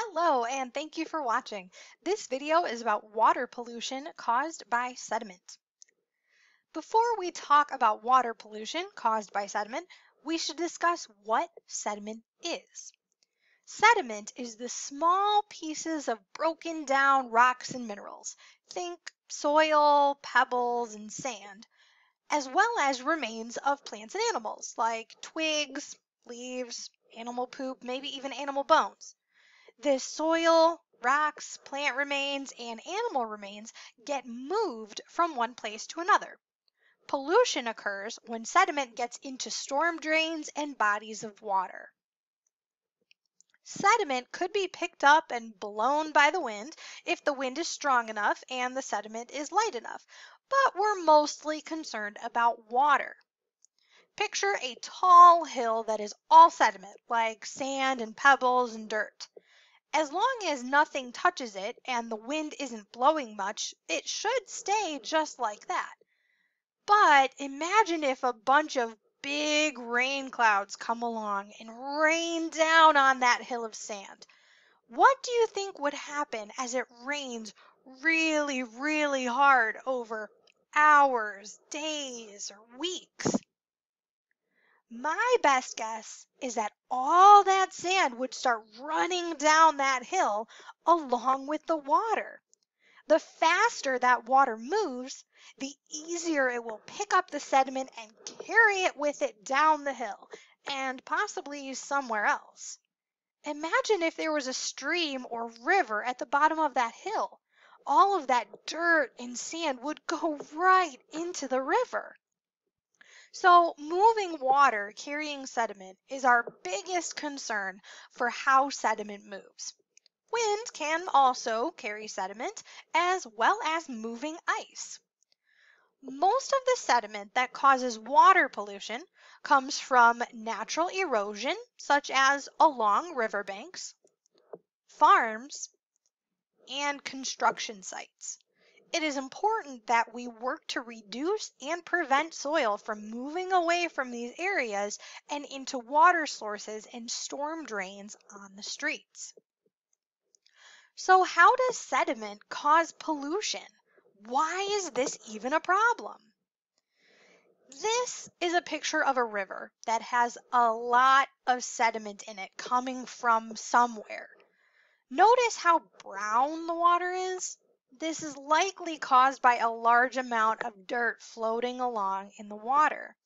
Hello, and thank you for watching. This video is about water pollution caused by sediment. Before we talk about water pollution caused by sediment, we should discuss what sediment is. Sediment is the small pieces of broken down rocks and minerals. Think soil, pebbles, and sand, as well as remains of plants and animals like twigs, leaves, animal poop, maybe even animal bones. The soil, rocks, plant remains, and animal remains get moved from one place to another. Pollution occurs when sediment gets into storm drains and bodies of water. Sediment could be picked up and blown by the wind if the wind is strong enough and the sediment is light enough, but we're mostly concerned about water. Picture a tall hill that is all sediment, like sand and pebbles and dirt. As long as nothing touches it and the wind isn't blowing much, it should stay just like that. But imagine if a bunch of big rain clouds come along and rain down on that hill of sand. What do you think would happen as it rains really, really hard over hours, days, or weeks? My best guess is that all that sand would start running down that hill along with the water. The faster that water moves, the easier it will pick up the sediment and carry it with it down the hill and possibly somewhere else. Imagine if there was a stream or river at the bottom of that hill. All of that dirt and sand would go right into the river. So moving water carrying sediment is our biggest concern for how sediment moves. Wind can also carry sediment as well as moving ice. Most of the sediment that causes water pollution comes from natural erosion, such as along riverbanks, farms, and construction sites. It is important that we work to reduce and prevent soil from moving away from these areas and into water sources and storm drains on the streets. So how does sediment cause pollution? Why is this even a problem? This is a picture of a river that has a lot of sediment in it coming from somewhere. Notice how brown the water is? This is likely caused by a large amount of dirt floating along in the water.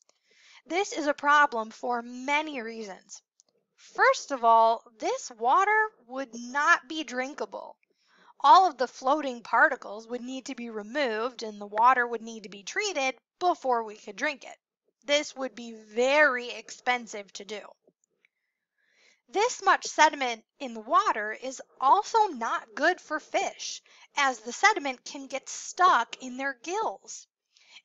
This is a problem for many reasons. First of all, this water would not be drinkable. All of the floating particles would need to be removed and the water would need to be treated before we could drink it. This would be very expensive to do. This much sediment in the water is also not good for fish, as the sediment can get stuck in their gills.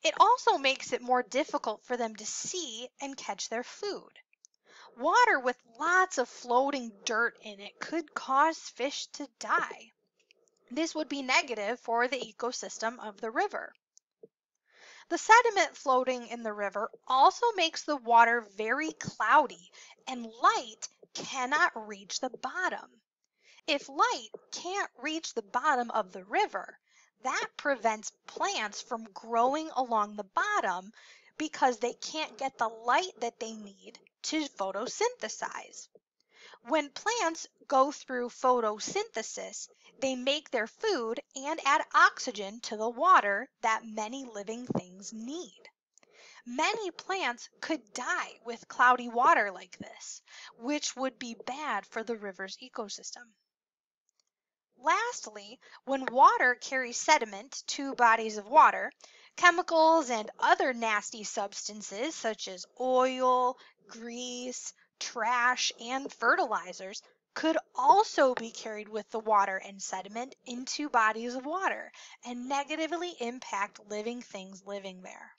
It also makes it more difficult for them to see and catch their food. Water with lots of floating dirt in it could cause fish to die. This would be negative for the ecosystem of the river. The sediment floating in the river also makes the water very cloudy, and light cannot reach the bottom. If light can't reach the bottom of the river, that prevents plants from growing along the bottom because they can't get the light that they need to photosynthesize. When plants go through photosynthesis, they make their food and add oxygen to the water that many living things need. Many plants could die with cloudy water like this, which would be bad for the river's ecosystem. Lastly, when water carries sediment to bodies of water, chemicals and other nasty substances such as oil, grease, trash, and fertilizers could also be carried with the water and sediment into bodies of water and negatively impact living things living there.